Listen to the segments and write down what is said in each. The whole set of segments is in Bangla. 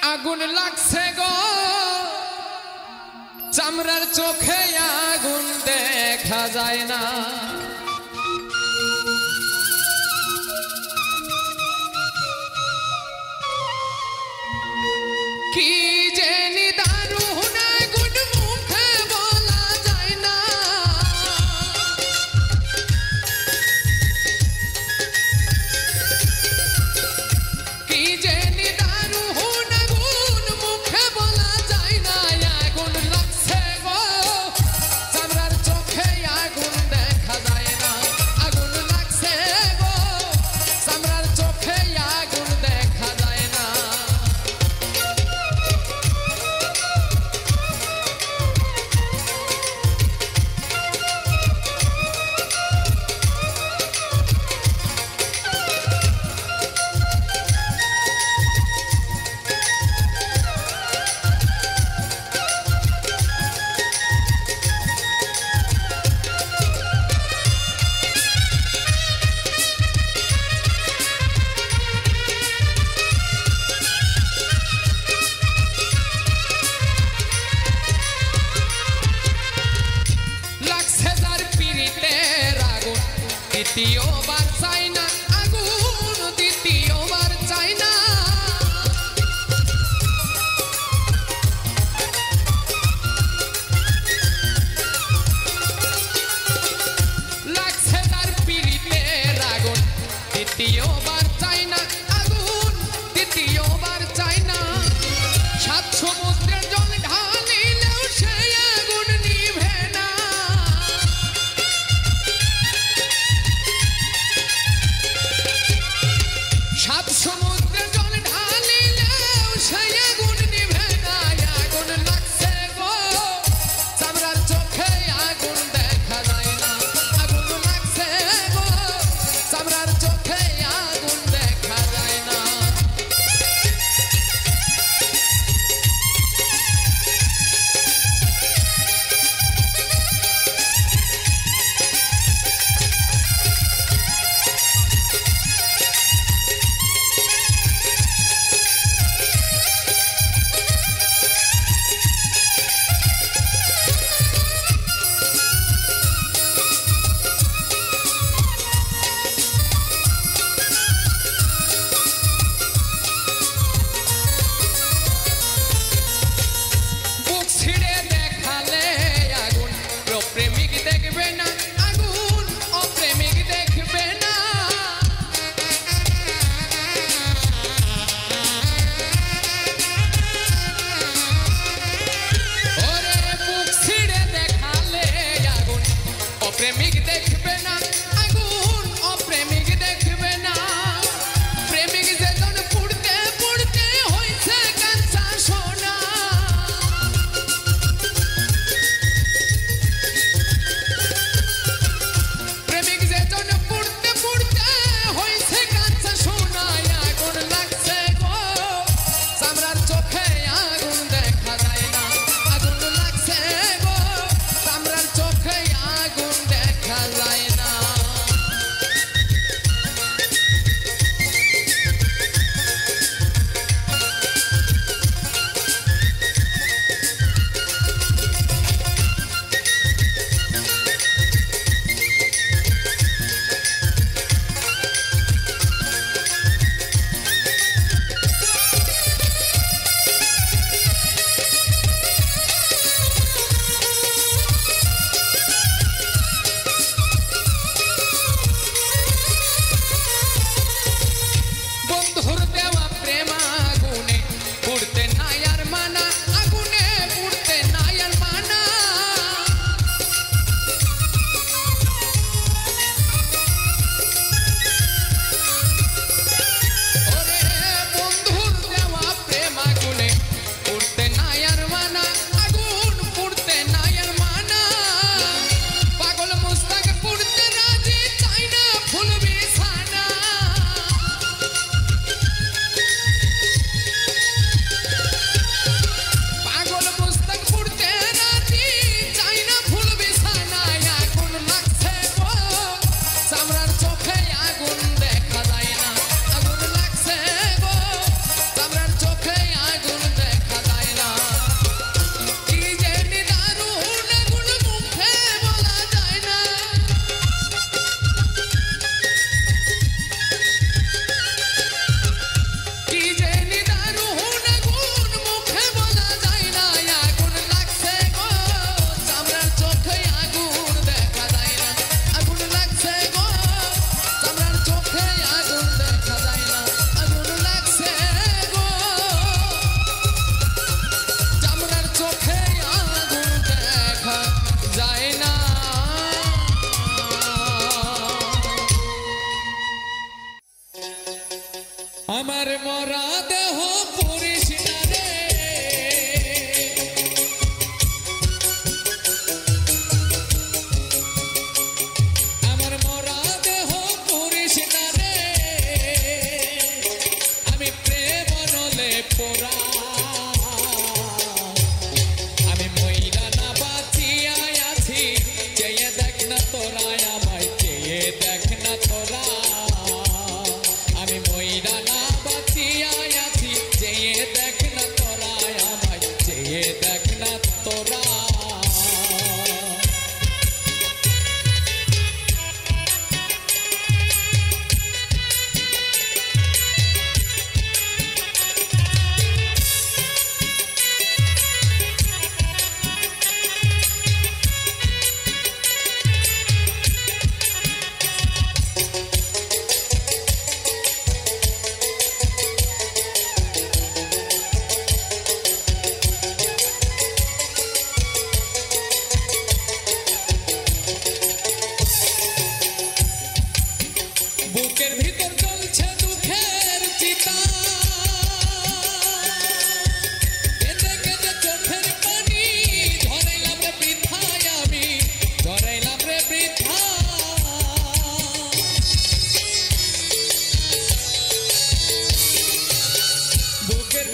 আগুন লাগছে গো চামড়ার চোখে আগুন দেখা যায় না কি জানি দারুণ আগুন মুখে বলা যায় না কি জানি দারুণ আগুন মুখে বলা যায় না আগুন লাগছে গো চামড়ার চোখে আগুন দেখা যায় না আগুন লাগছে গো চামড়ার চোখে আগুন দেখা যায় না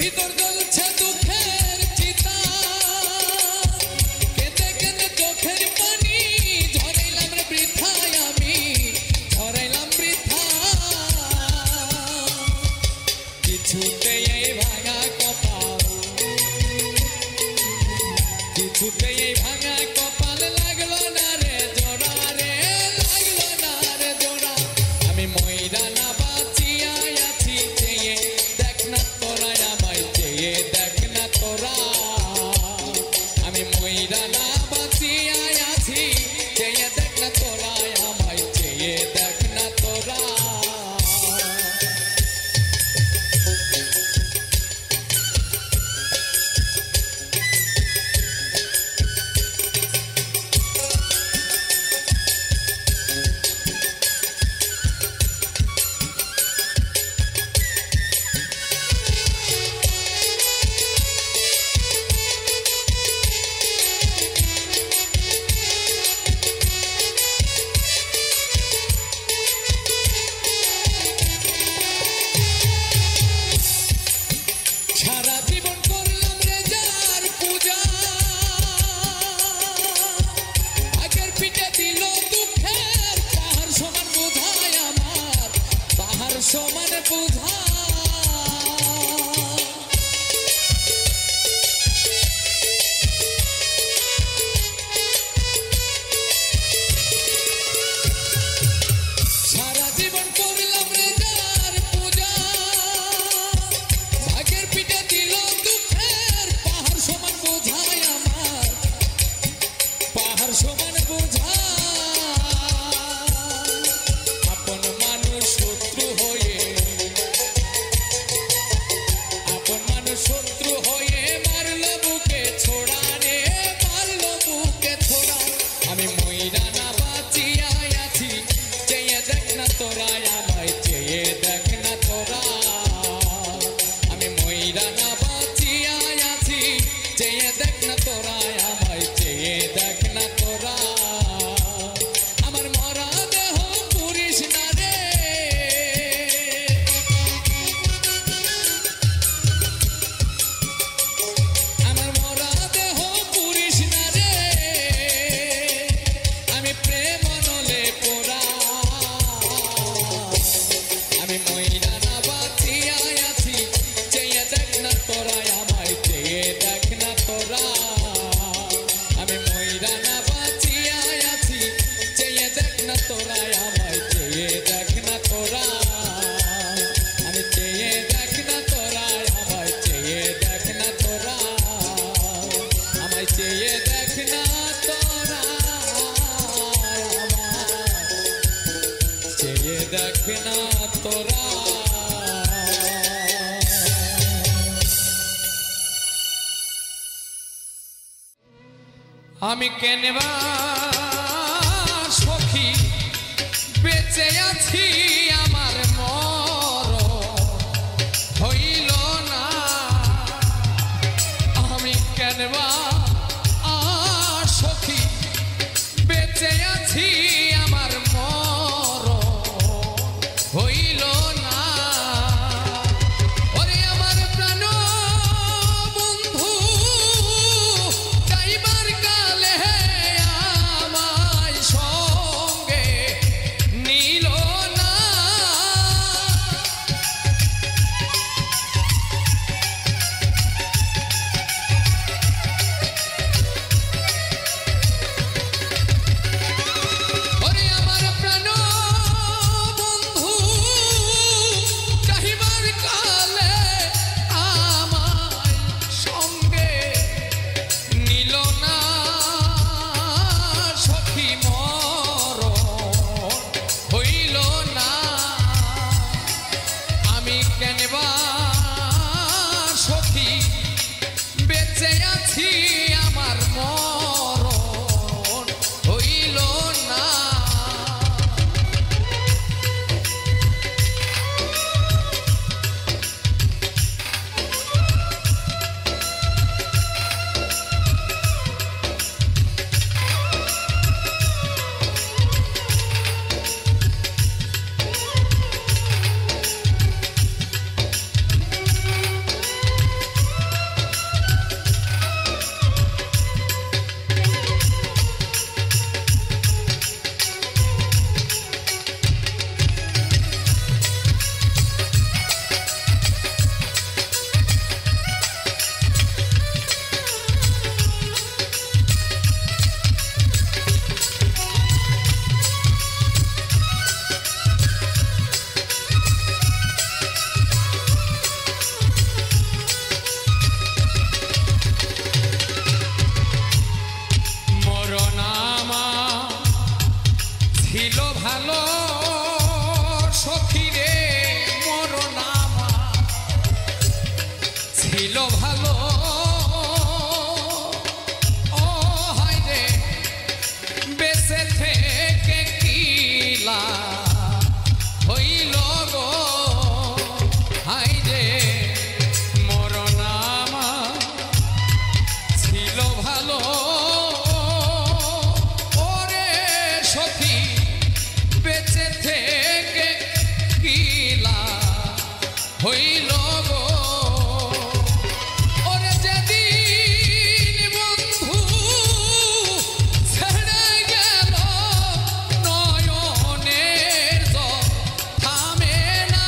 ভিতর জ্বলছে দুঃখের চিতা কেঁদে কেঁদে চোখের পানি ঝরাইলাম রে বৃথায় আমি ঝরাইলাম বৃথা কিছুতে এই ভাঙা কপাল কিছুতে এই ভাঙা কপাল লাগলো না রে জোড়া রে লাগলো না রে জোড়া আমি মইরা না বাঁচিয়া আছি চেয়ে দেখ না তোরা আমায় চেয়ে দেখ না তোরা আমি মইরা না বাঁচিয়া আছি চেয়ে দেখ না তোরা আমায় চেয়ে দেখ না তোরা সারা জীবন করলাম রে যার পূজা আগের পিঠে দিল দুঃখের পাহাড় সমান বোঝায় আমার পাহাড় সমান বোঝা সারা জীবন করলাম রে যার পূজা ভাগের পিঠে দিল দুঃখের পাহাড় সমান বোঝায় আমার পাহাড় সমান বোঝা আপন মানুষ শত্রু হয়ে মারলো বুকে ছোড়া রে মারলো বুকে ছোড়া আমি মইরা না বাঁচিয়া আছি চেয়ে দেখ না তোরা আমায় চেয়ে দেখ না তোরা আমি মইরা না বাঁচিয়া আছি চেয়ে দেখ না তোরা আমায় চেয়ে দেখ না তোরা আমার মরা দেহ পুরিস না রে আমার মরা দেহ পুরিস না রে আমি প্রেম নলে পোড়া আমি মইরা না বাঁচিয়া আছি চেয়ে দেখ না তোরা আমায় চেয়ে দেখ না তোরা আমি মইরা না বাঁচিয়া আছি চেয়ে দেখ না তোরা আমায় চেয়ে দেখ না তোরা আমি চেয়ে দেখ না তোরা আমায় চেয়ে দেখ না তোরা আমায় চেয়ে দেখ না তোরা আমায় চেয়ে দেখ না তোরা আমি কেনবা সখী বেঁচে আছি আমার মরণ হইল না আমি কেনবা সখী বেঁচে আছি আমার মরণ হইল না ওরে আমার প্রাণ বন্ধু যাইবার কালে ভালো ও হায় রে বেঁচে থেকে কি লাভ হইল গো হায় রে মরণ আমার ছিল ভালো ওরে সখী বেঁচে থেকে কি লাভ হইল গো ওরে যেদিন বন্ধু ছেড়ে গেল নয়নের জল থামে না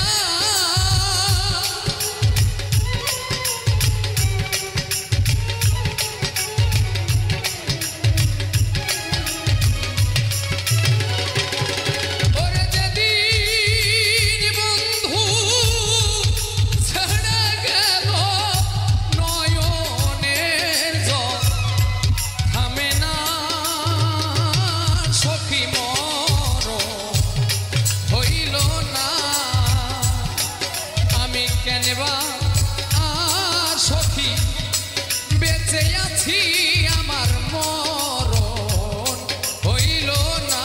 ওরে যেদিন বন্ধু ছেড়ে গেল নয়নের জল থামে না সখী মরণ হইল না আমি কেনবা সখী বেঁচে আছি আমার মরণ হইল না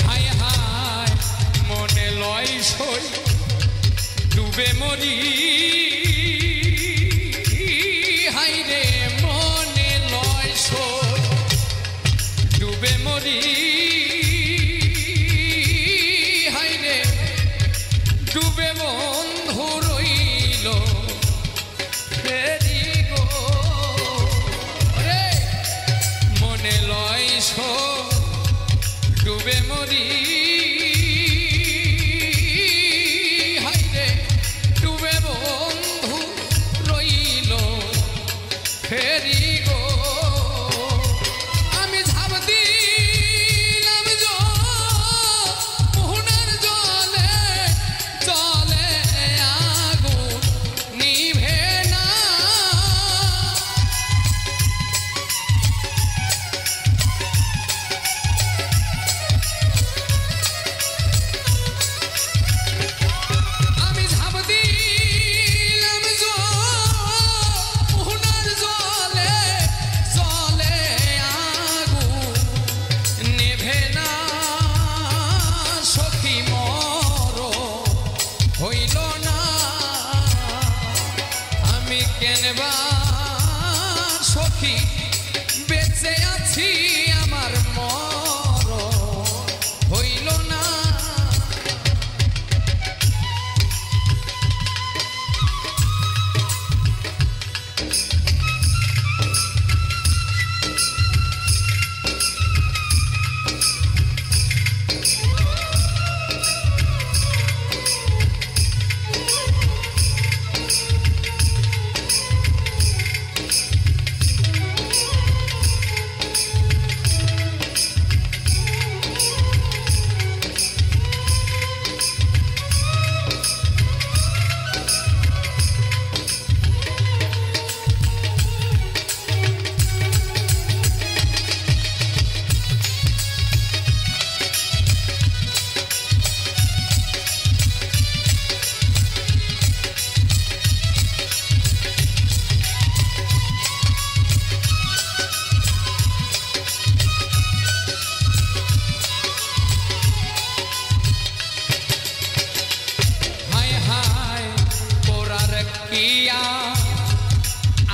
হায় হায় মনে লয় সই ডুবে মরি হায় রে মনে লয় সই ডুবে মরি হায় রে ডুবে বন্ধু রইল ফেরি গো রে মনে লয় সই ডুবে মরি হায় রে ডুবে বন্ধু রইল ফেরি গো আমি ঝাঁপ দিলাম মোহনার জলে জলে আগুন নিভে না আমি ঝাঁপ দিলাম মোহনার জলে জলে আগুন নেভে না সখী মরণ হইল না আমি কেনবা সখী বেঁচে আছি আমার মরণ হইল না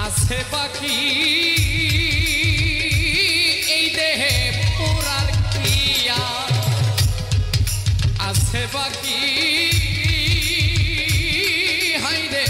আছে বাকি এই দেহে পোড়ার কিয়া আছে বাকি হাইরে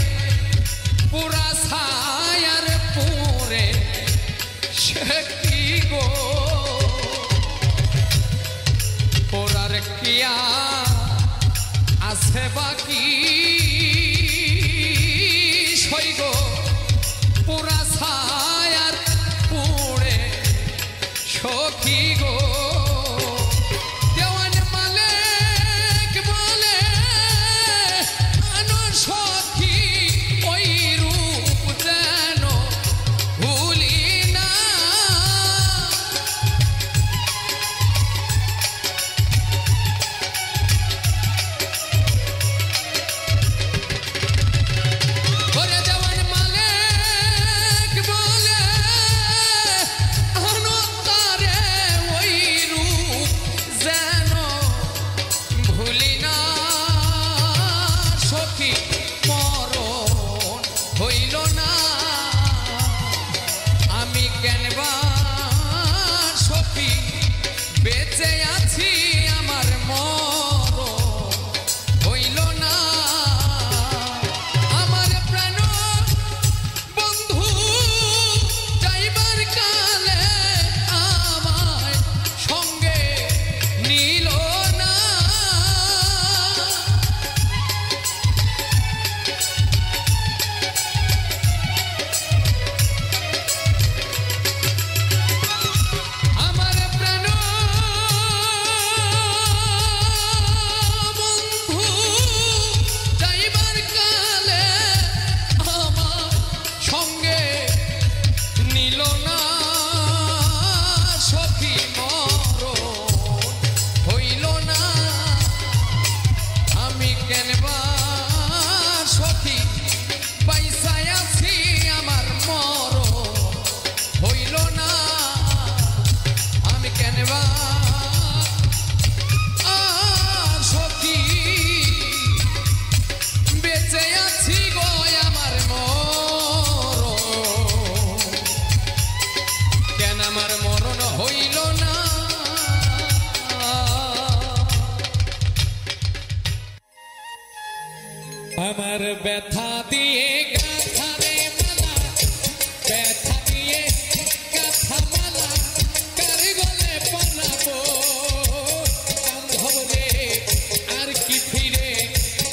আমার ব্যথা দিয়ে গাথা রে মালা, ব্যথা দিয়ে গাথা মালা, কার গলে পরাবো বান্ধব রে, আর কি ফিরে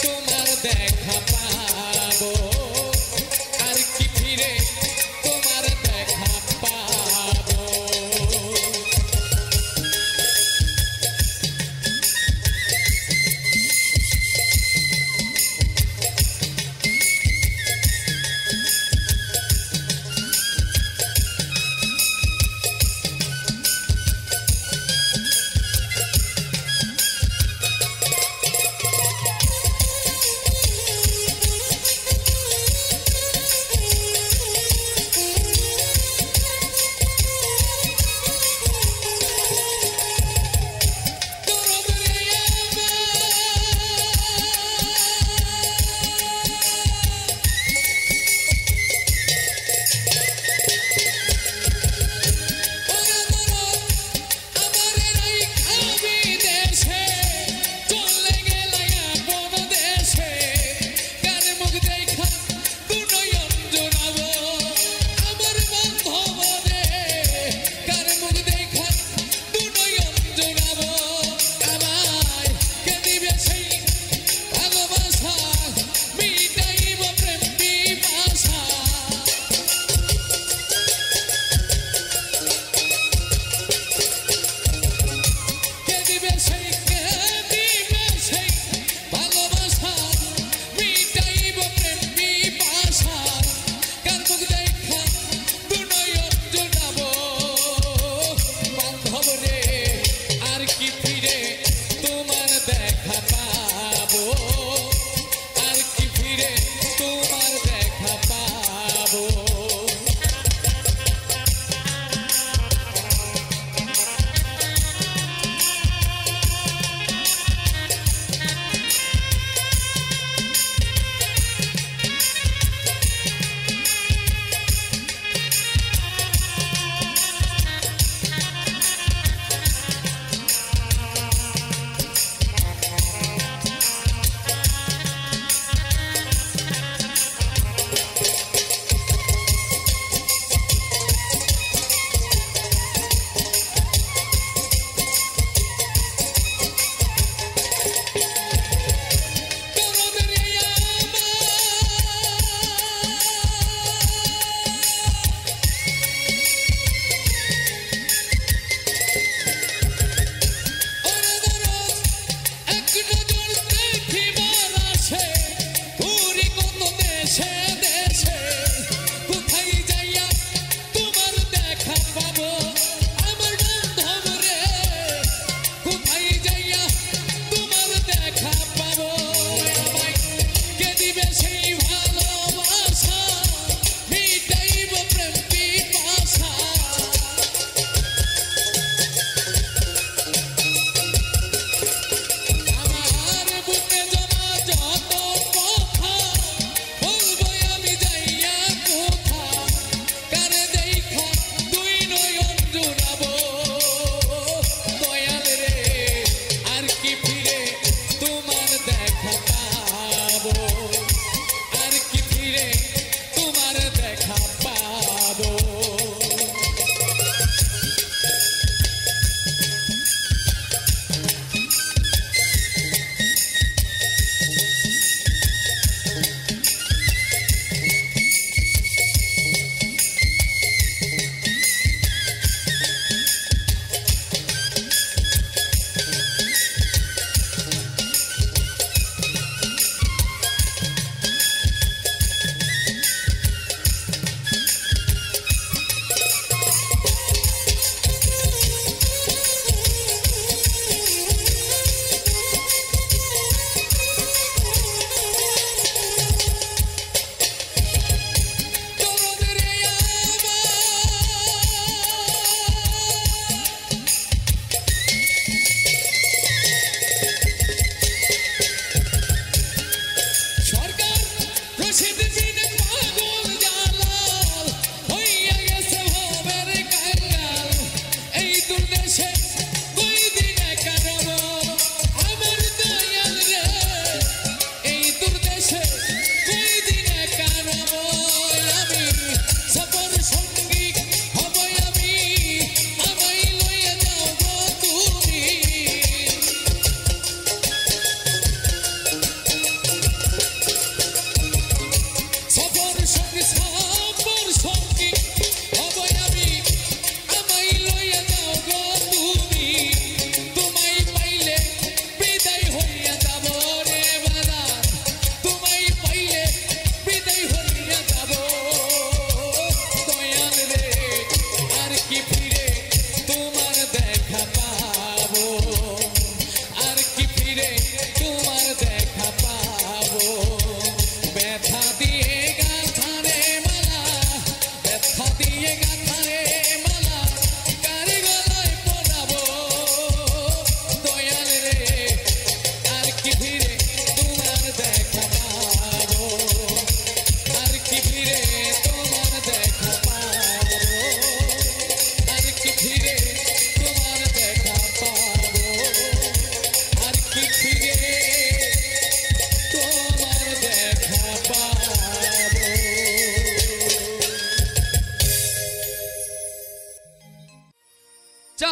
তোমার দেখা পাবো, আর কি ফিরে তোমার দেখা পাবো।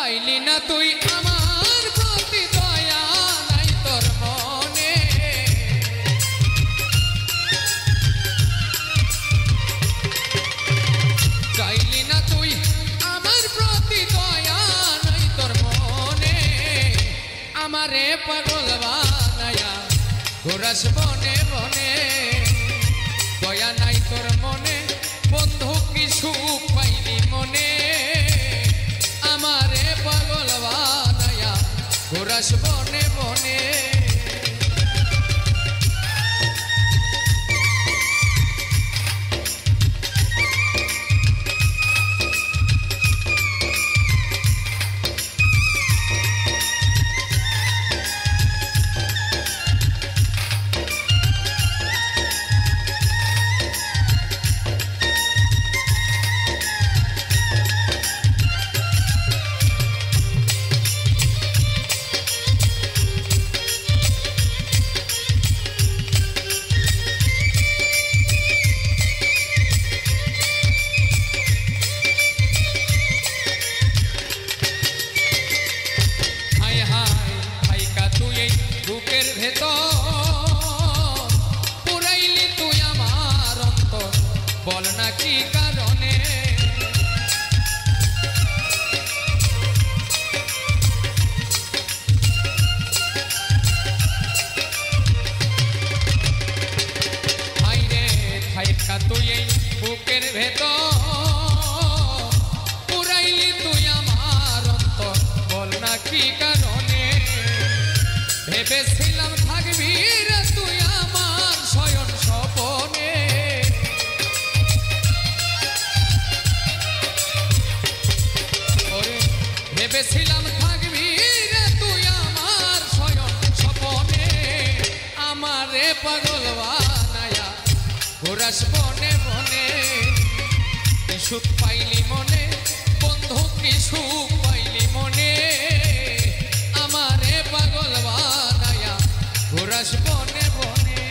চাইলি না তুই আমার প্রতি দয়া নাই তোর মনে চাইলি না তুই আমার প্রতি দয়া নাই তোর মনে আমারে পাগল বানায়া ঘোরাস বনে বনে দয়া নাই তোর মনে বন্ধু কি সুখ পাইলি মনে আমারে পাগল বানায়া ঘোরাস বনে বনে বুকের ভেতর পুরাইলি তুই আমার অন্তর বল না কি কারণে হাইরে থাইকা তুই এই বুকের ভেতর পুরাইলি তুই আমার অন্তর বল না কি কারণে ভেবেছিলাম থাকবি রে তুই আমার শয়ন স্বপনে ওরে ভেবেছিলাম থাকবি রে তুই আমার শয়ন স্বপনে আমারে পাগল বানায়া ঘোরাস বনে বনে কি সুখ পাইলি মনে বন্ধু কি সুখ পাইলি মনে আমারে পাগল বানায়া ঘোরাস বনে বনে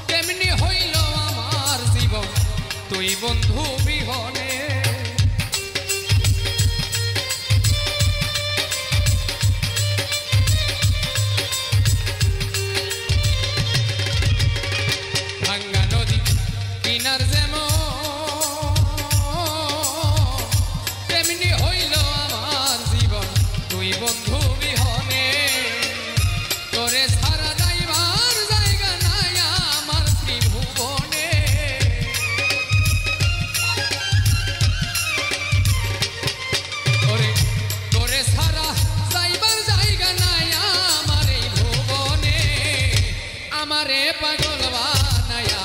তেমনি হইল আমার জীবন তুই বন্ধু বিহনে ভাঙ্গা নদী কিনার যেমন তেমনি হইল আমার জীবন তুই বন্ধু বিহনে তোরে সারা যাইবার জায়গা নাই আমার ত্রিভুবনে তোরে সারা যাইবার জায়গা নাই আমার এই ভুবনে আমারে পাগল বানায়া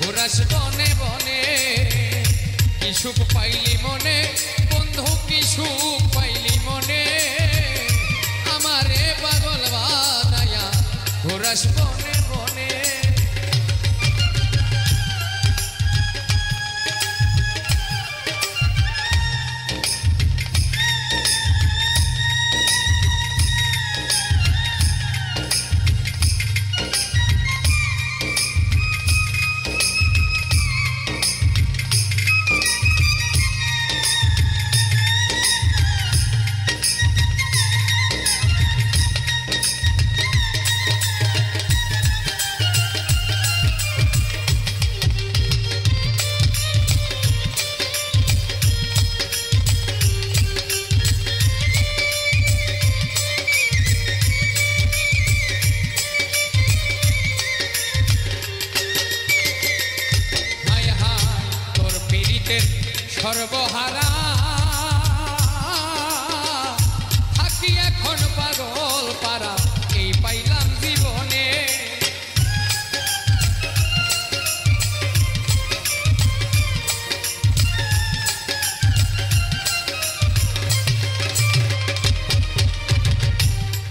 ঘোরাস বনে বনে কি সুখ পাইলি মনে বন্ধু কি সুখ পাইলি মনে আমারে পাগল বানায়া ঘোরাস বনে বনে সর্বহারা থাকি এখন পাগল পারা এই পাইলাম জীবনে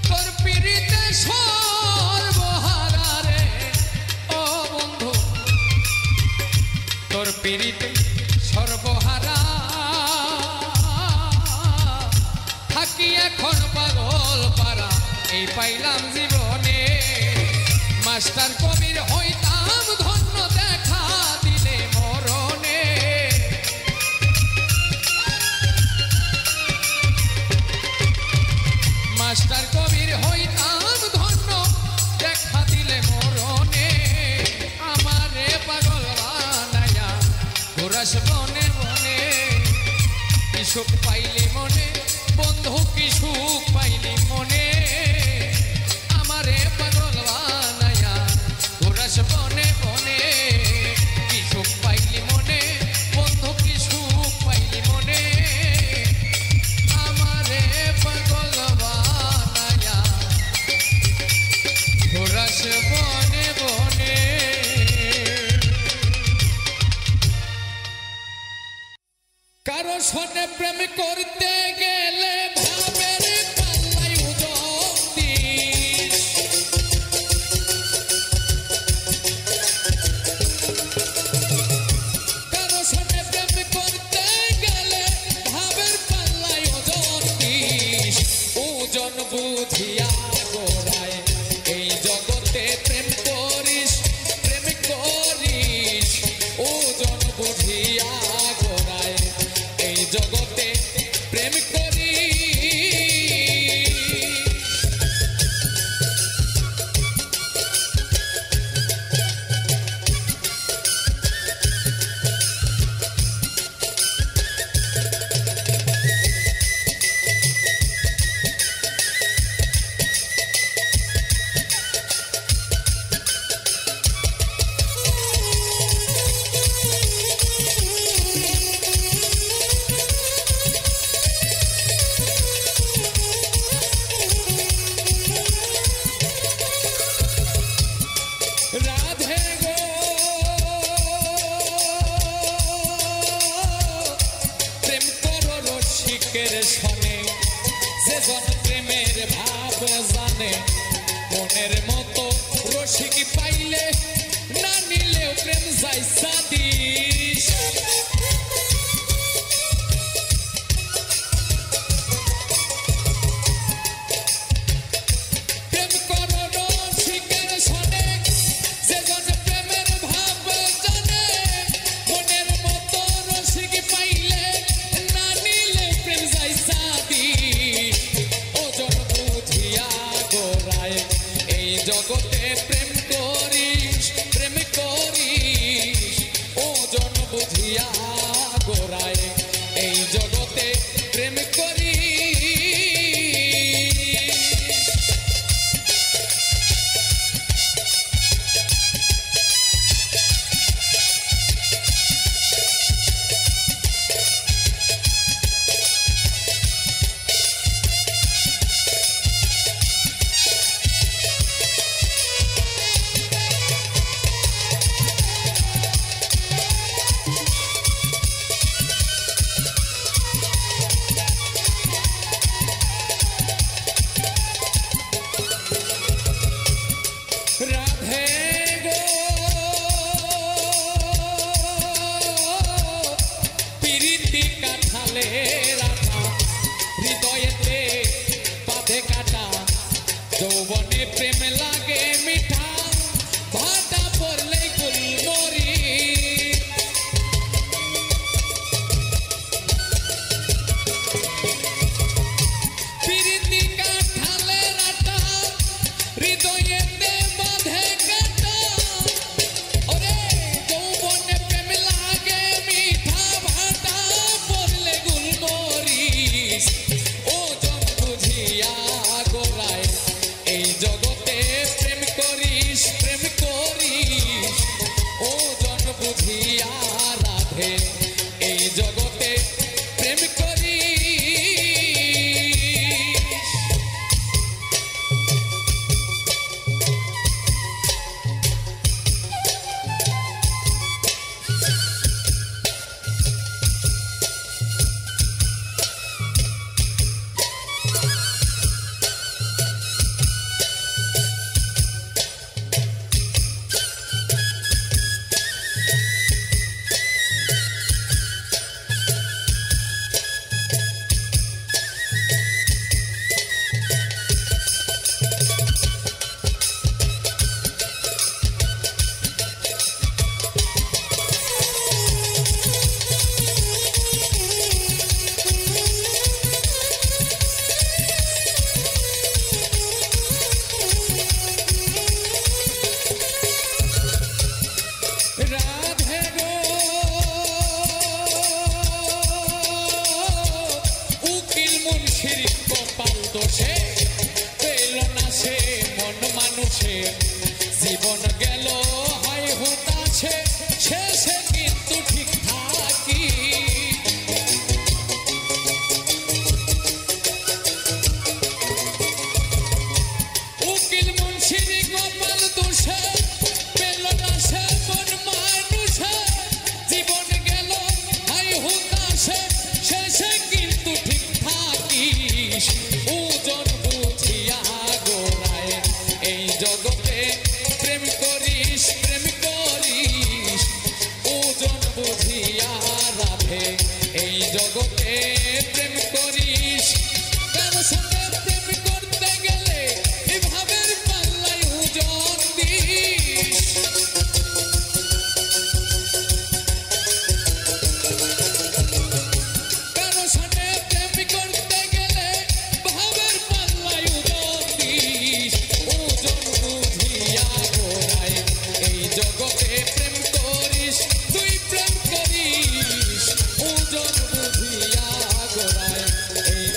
তোর পিড়িতে সর্বহারা রে ও বন্ধু তোর পিড়িতে সর্বহারা থাকি এখন পাগল পারা এই পাইলাম জীবনে মাস্টার কবির হইতাম ধন্য দেখা দিলে মরণে মাস্টার কবির হইতাম ধন্য দেখা দিলে মরণে আমারে পাগল বানায়া ঘোরাস বনে বনে কি সুখ পাইলি মনে বন্ধু কি সুখ পাইলি মনে আমারে পাগল বানায়া ঘোরাস বনে বনে কি সুখ পাইলি মনে বন্ধু কি সুখ পাইলি মনে আমারে পাগল বানায়া ঘোরাস বনে বনে কারো সনে প্রেম করতে গেলে ভাবের পাল্লাই উজতিস কারো সনে প্রেম করতে গেলে ভাবের পাল্লাই উজতিস ওজন বুঝিয়া গোড়ায় এই জগতে প্রেম করিস ওজন বুঝিয়া গোড়ায় এই জগতে প্রেম করি রাধে গো প্রেম করো রসিকের সনে যে জন প্রেমের ভাব জানে মনের মতো রসিক পাইলে না নিলেও প্রেম যায় সাদিস প্রেম করো রসিকের সনে যে জন প্রেমের ভাব জানে মনের মতো রসিক পাইলে না নিলে প্রেম যায় সাদিস ওজন বুঝিয়া গোড়ায় এই জগতে প্রেম করিস ওজন বুঝিয়া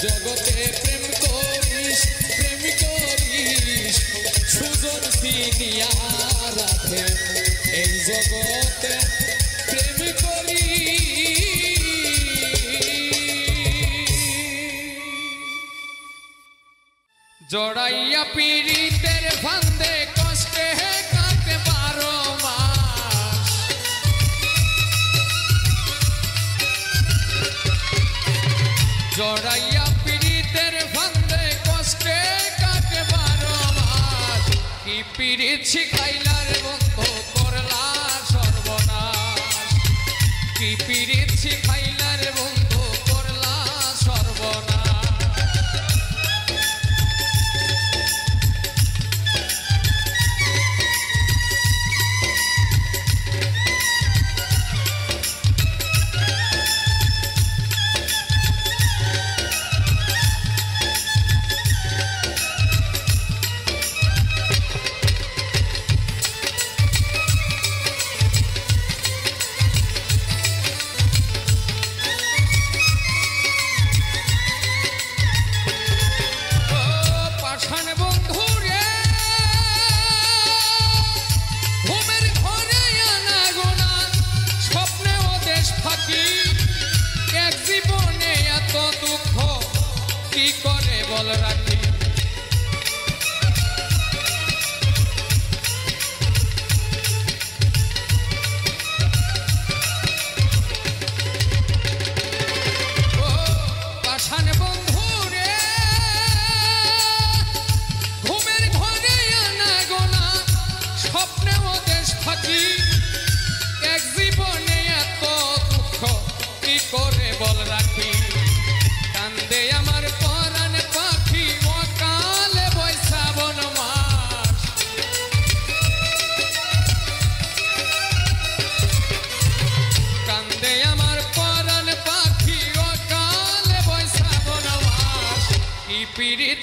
জগতে প্রেম করিস সুজন চিনিয়া রাধে এই জগতে প্রেম জড়াইয়া পীড়িতের ফান্দে কষ্টে কাটে 12 মাস জড়াইয়া পীড়িতের ফান্দে কষ্টে কাটে 12 মাস কি পীড়িত শিখাইলার বন্ধু করলা সর্বনাশ কি পীড়িত শিখাইলার বন্ধু করলা সর্বনাশ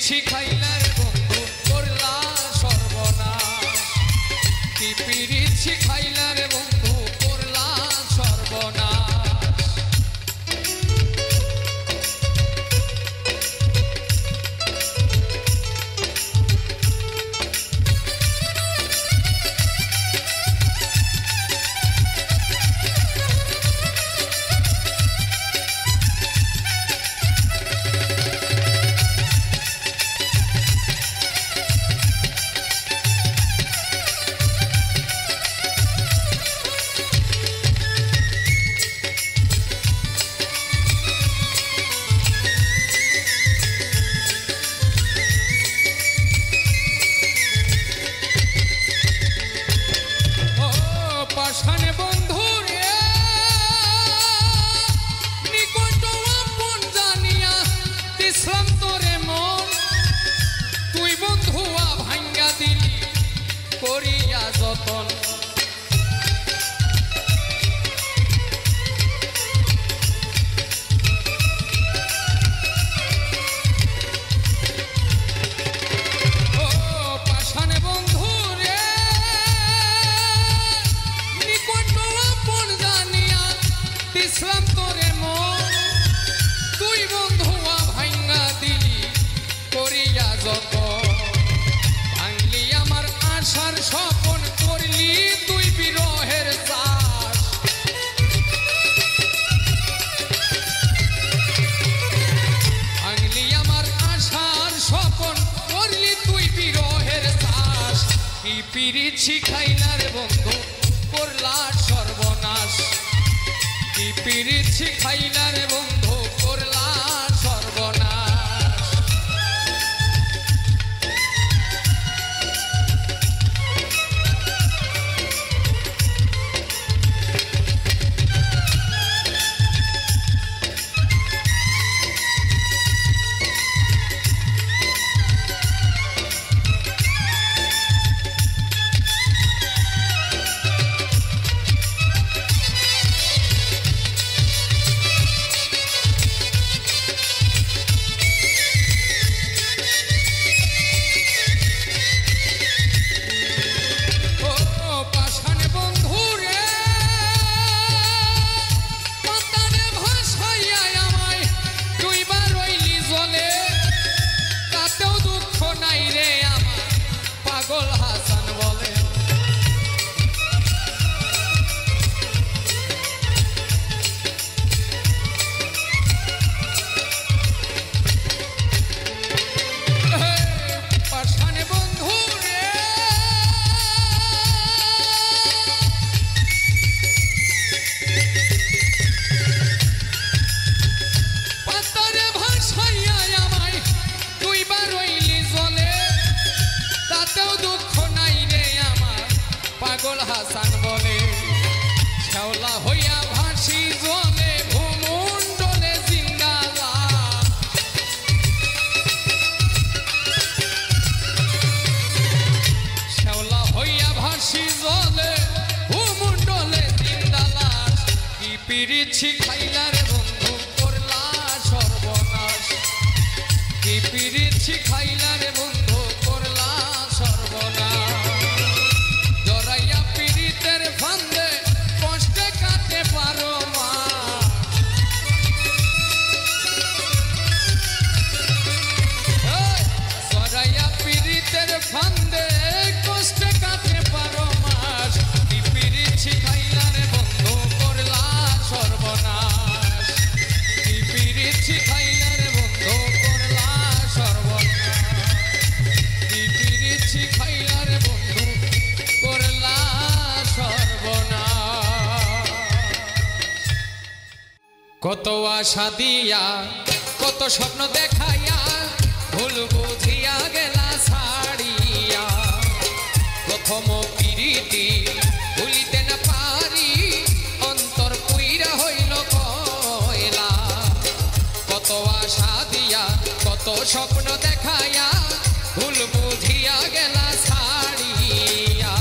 শিখাইলার বন্ধু করলা সর্বনাশ কি পীড়িত শিখাইলার বন্ধু করলা সর্বনাশ পীড়িত শিখাইলার বন্ধু করলা সর্বনাশ কি পীড়িত শিখাইলার বন্ধু করলা সর্বনাশ পাগল হাসান বলে শ্যাওলা হইয়া ভাসি জলে ভূমণ্ডলে জিন্দাবাদ শ্যাওলা হইয়া ভাসি জলে ভূমণ্ডলে জিন্দালাস কি পিরিছি খাইলার বন্ধু করলা সর্বনাশ কি পিরিছি খাইলার বন্ধু করলা সর্বনাশ জরাইয়া পিরিতের ফান্দে কষ্টে কাটে পারো মা জরাইয়া পিরিতের ফান্দে কষ্টে কাটে পারো মাস কি পিরিছি খাইলার বন্ধু করলা সর্বনাশ কি পিরিছি খাইলার বন্ধু করলা সর্বনাশ কি পিরিছি খাইলার বন্ধু করলা সর্বনাশ কত আশা দিয়া কত স্বপ্ন দেখাইয়া ভুল বুঝিয়া গেলা ছাড়িয়া প্রথম পিরিতি ভুলিতে না পারি অন্তর পুইরা হইল কয়লা কত আশা দিয়া কত স্বপ্ন দেখাইয়া ভুল বুঝিয়া গেলা ছাড়িয়া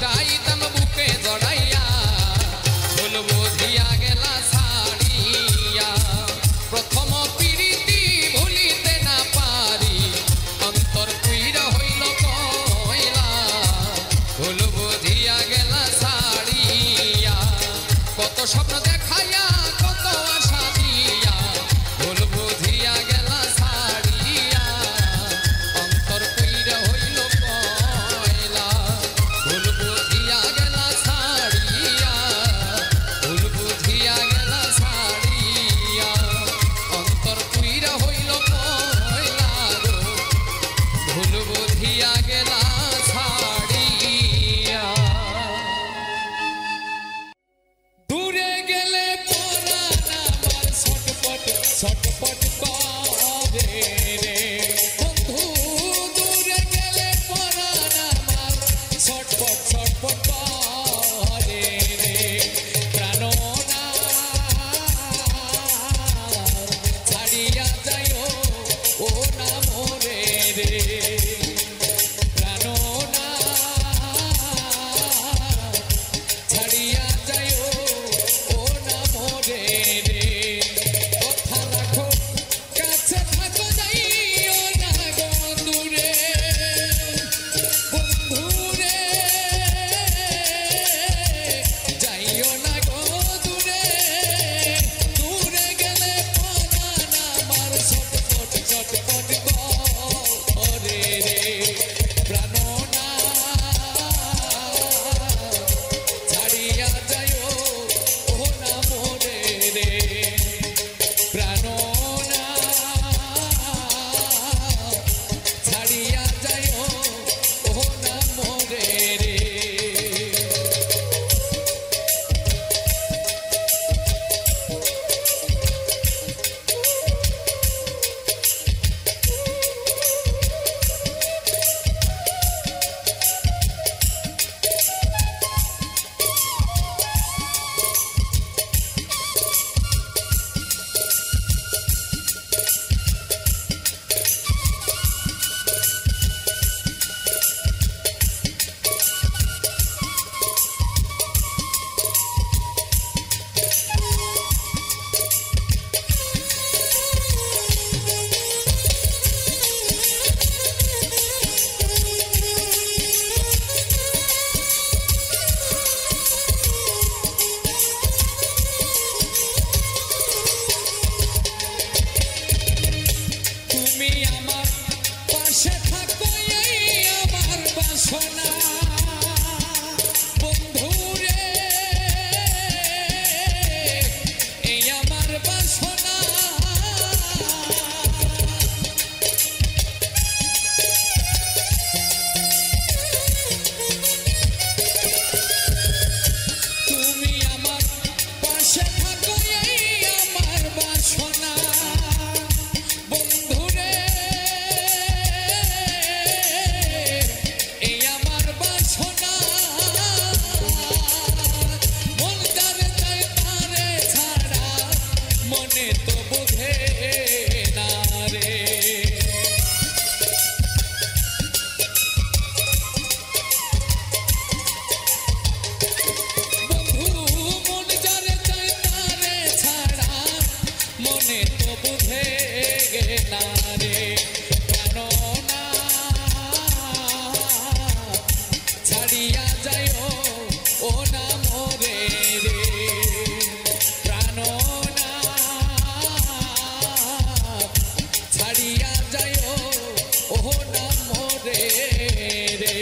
লুকাইতাম বুকে জড়াইয়া ভুল বুঝিয়া গেলা ছাড়িয়া প্রথম পিরিতি ভুলিতে না পারি অন্তর কুইরা হইল কয়লা ভুল বুঝিয়া গেলা ছাড়িয়া কত স্বপ্ন দেখাইয়া কত আশা দিয়া ভুল বুঝিয়া গেলা ছাড়িয়া অন্তর কইরা হইল কয়লা ভুল বুঝিয়া গেলা ছাড়িয়া ভুল বুঝিয়া গেলা ছাড়িয়া অন্তর কইরা হইল কয়লা গো ভুল বুঝিয়া গেলা ছাড়িয়া দূরে গেলে পরাণ আমার ছটপট ছটপট করে রে বন্ধু দূরে গেলে পরাণ আমার ছটপট ছটপট করে রে প্রাণনা ছাড়িয়া যাইও ও না মোরে রে প্রাণনা ছাড়িয়া যাইও ও না মোরে রে কথা রাখো কাছে থাকো যাইও না গো দূরে বন্ধুরে যাইও না গো দূরে দূরে গেলে পরাণ আমার ছটপট ছটপট করে রে প্রাণনা ছাড়িয়া যাইও ও না মোরে রে প্রাণনা ছাড়িয়া যাইও ও না মোরে রে তুমি আমার পাশে থাকো এই আমার বাসনা বন্ধুরে এই আমার বাসনা তুমি আমার পাশে থাকো এই আমার বাসনা বন্ধুরে এই আমার বাসনা মন যারে চাই তারে ছাড়া মনে তো বোঝে না রে বন্ধু মন যারে চাই তারে ছাড়া মনে তো বোঝে না রে প্রাণনা ছাড়িয়া যাইও ও না মোরে রে প্রাণনা ছাড়িয়া যাইও ও না মোরে রে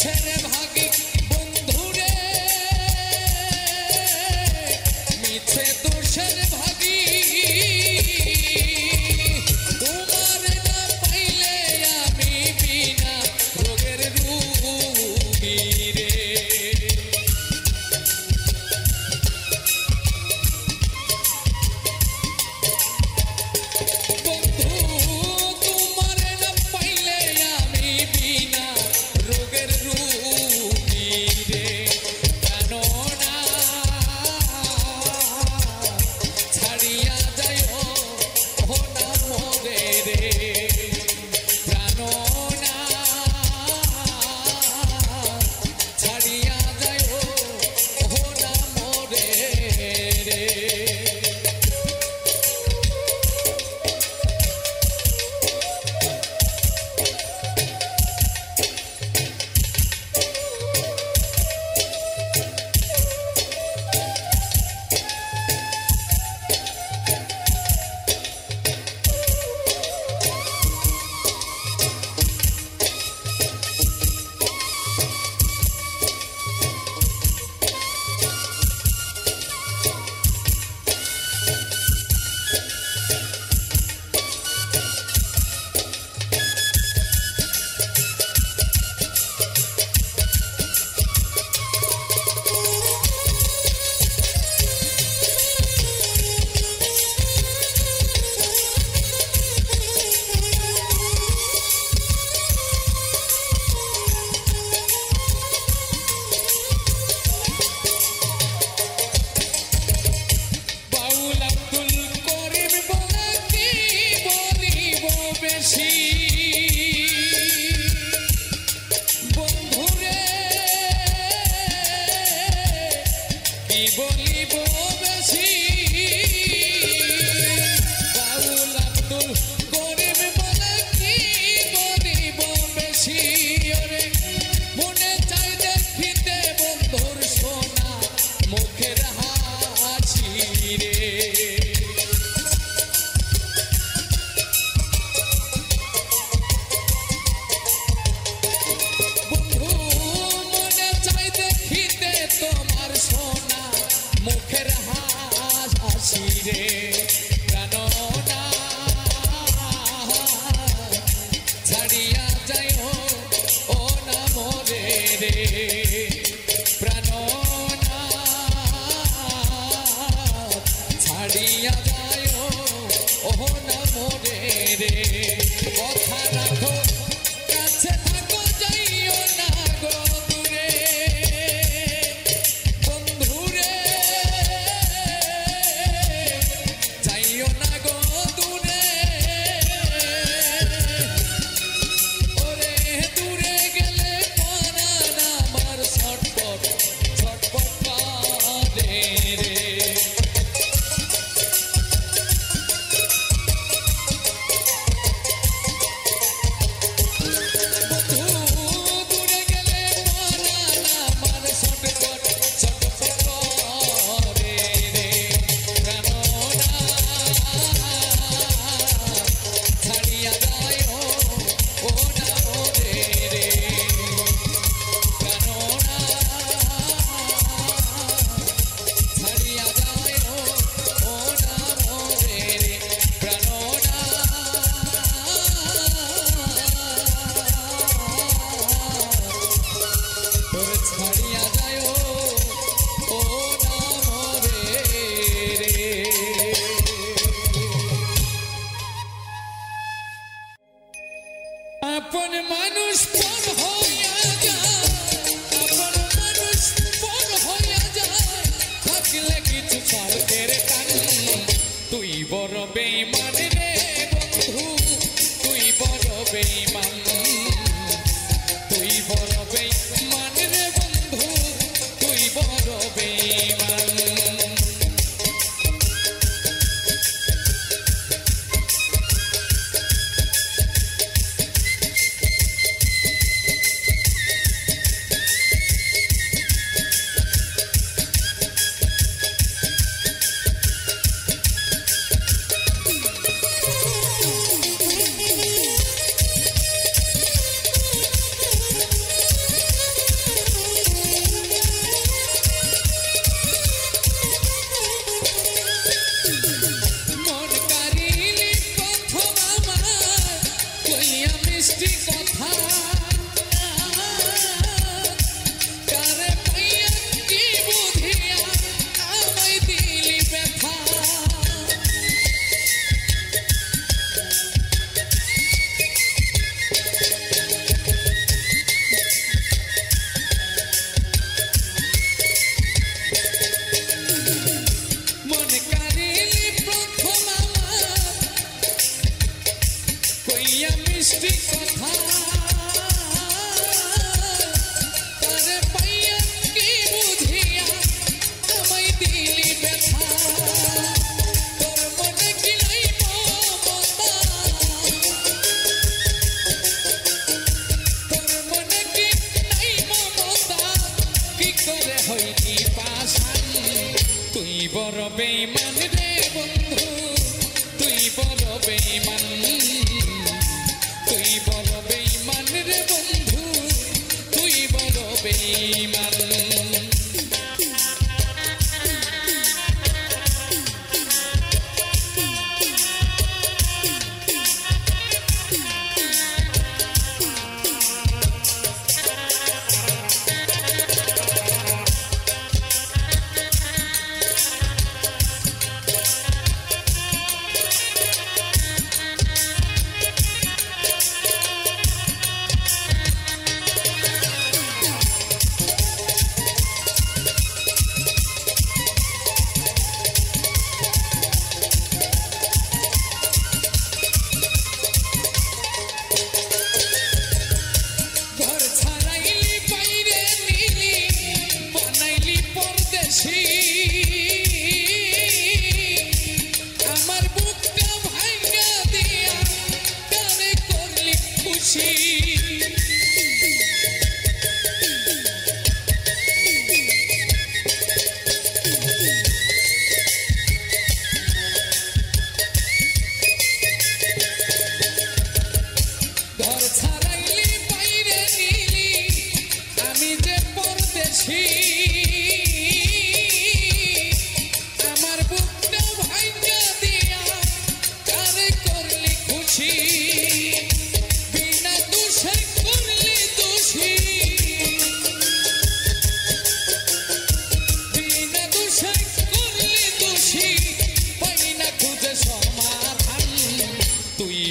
দোষের ভাগী বন্ধুরে মিছে দোষের ভাগী তোমার না পাইলে আমি বিনা রোগের রোগী রে বড় বেঈমান রে বন্ধু তুই বড় বেঈমান তুই বড় বেঈমান রে বন্ধু তুই বড় বেঈমান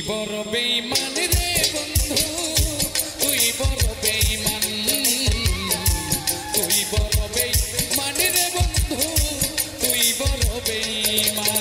বড় বেঈমান রে বন্ধু তুই বড় বেঈমান তুই বড় বেঈমান রে বন্ধু তুই বড় বেঈমান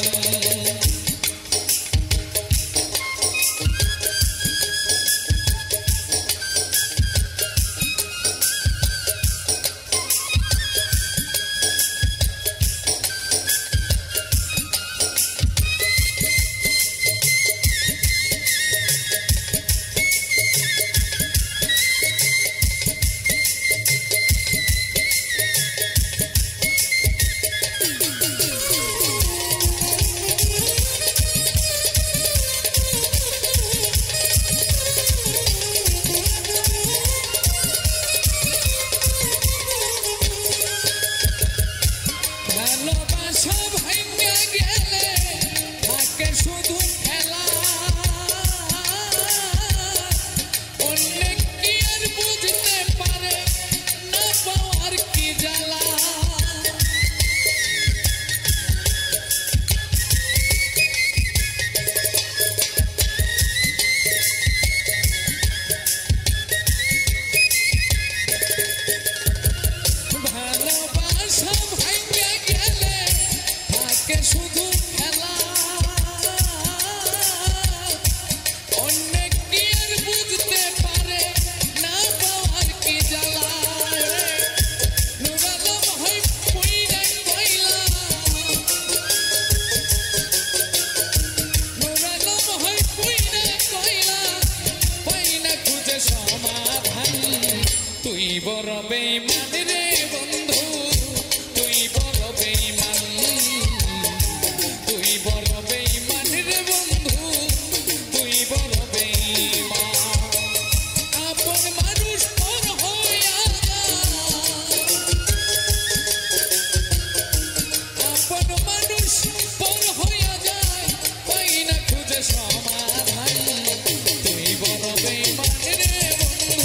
বড় বেঈমান রে বন্ধু তুই বড় বেঈমান তুই বড় বেঈমান রে বন্ধু তুই বড় বেঈমান আপন মানুষ পর হইয়া আপন মানুষ পর হইয়া যায় পাই না খুঁজে সমাধান তুই বড় বেঈমান রে বন্ধু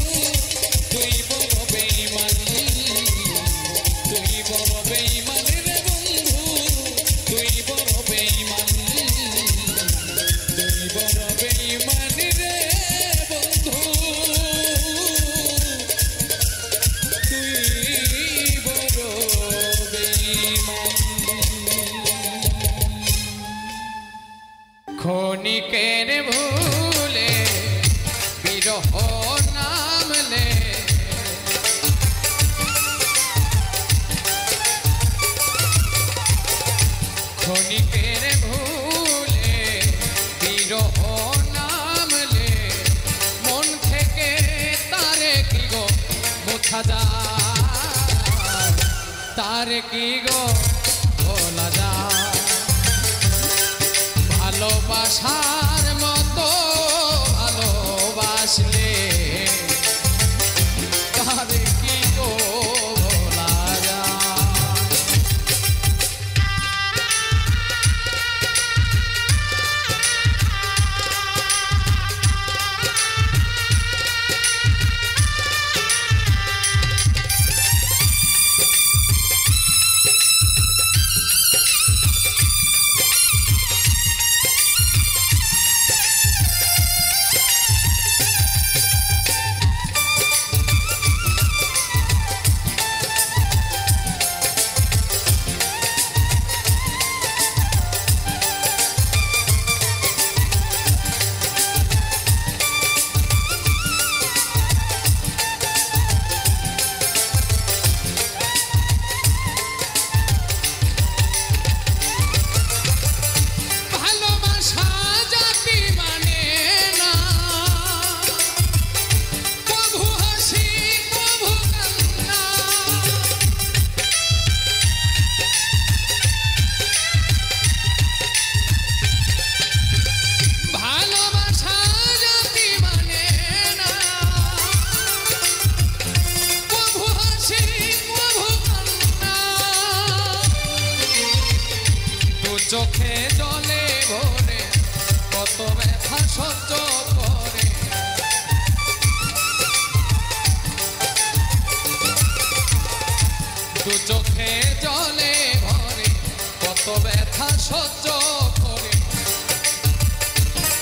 তুই বড় বেঈমান তুই বড় বেঈমান রে বন্ধু তুই বড় বেঈমান তুই বড় বেঈমান রে বন্ধু তুই বড় বেঈমান ক্ষণিকের ভুলে বিরহ নামলে ক্ষণিকের ভুলে বিরহ নামলে মন থেকে তারে কি গো মোছা যায় তারে কি গো ভোলা যায় ভালোবাসার মতো ভালোবাসলে তারে কি গো ভোলা যায় চোখে জলে ভরে কত ব্যথা সহ্য করে দু চোখে জলে ভরে কত ব্যথা সহ্য করে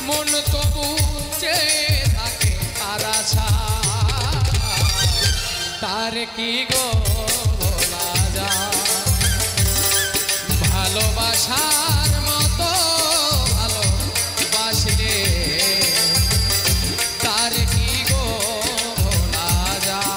মন তবু চেয়ে থাকে তার আশা তার কি গো ভোলা যায় ভালোবাসার মতো ভালোবাসলে তার কি গো ভোলা যায়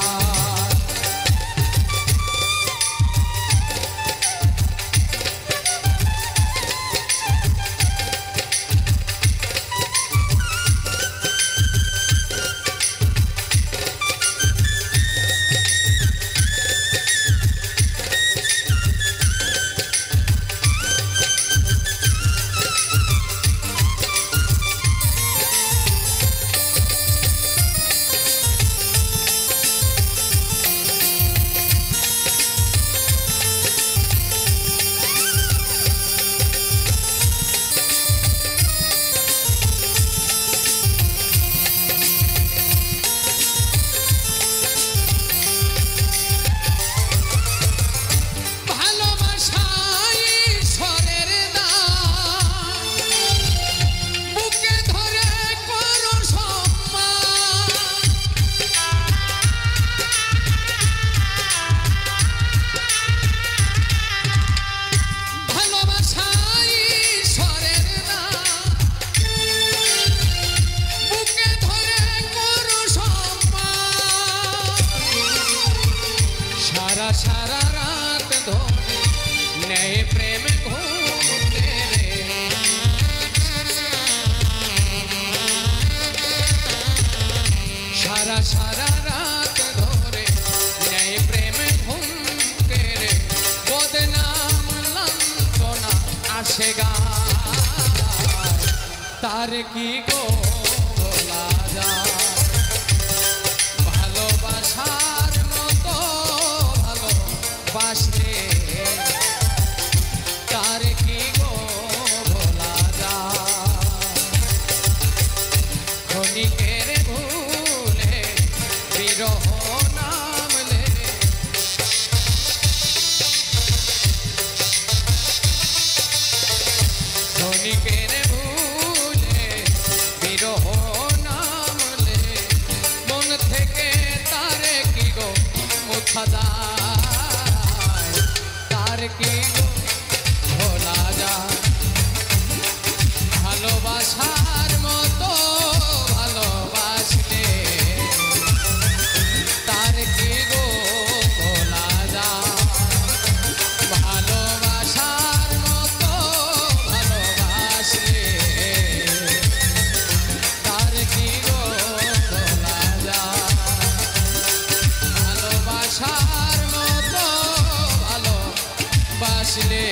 সারা রাত ধরে নেই প্রেম ঘুমতে রে সারা রাত ধরে নেই প্রেম ঘুমতে রে বদনাম লাঞ্ছনা আসে গায় তার কি গো ভোলা যায় ভালোবাসার মতো ভালোবাসলে তার কি গো ভোলা যায় ক্ষণিকের ভুলে বিরহ নামলে ক্ষণিকের ভুলে বিরহ নামলে মন থেকে তার কি গো মুছা যায় তার কি গো ভোলা যায় ভালোবাসার মতো ভালোবাসলে তার কি গো ভোলা যায় ভালোবাসার মতো ভালোবাসলে তার কি গো ভোলা যায় ভালোবাসার মতো ভালোবাসলে আসলে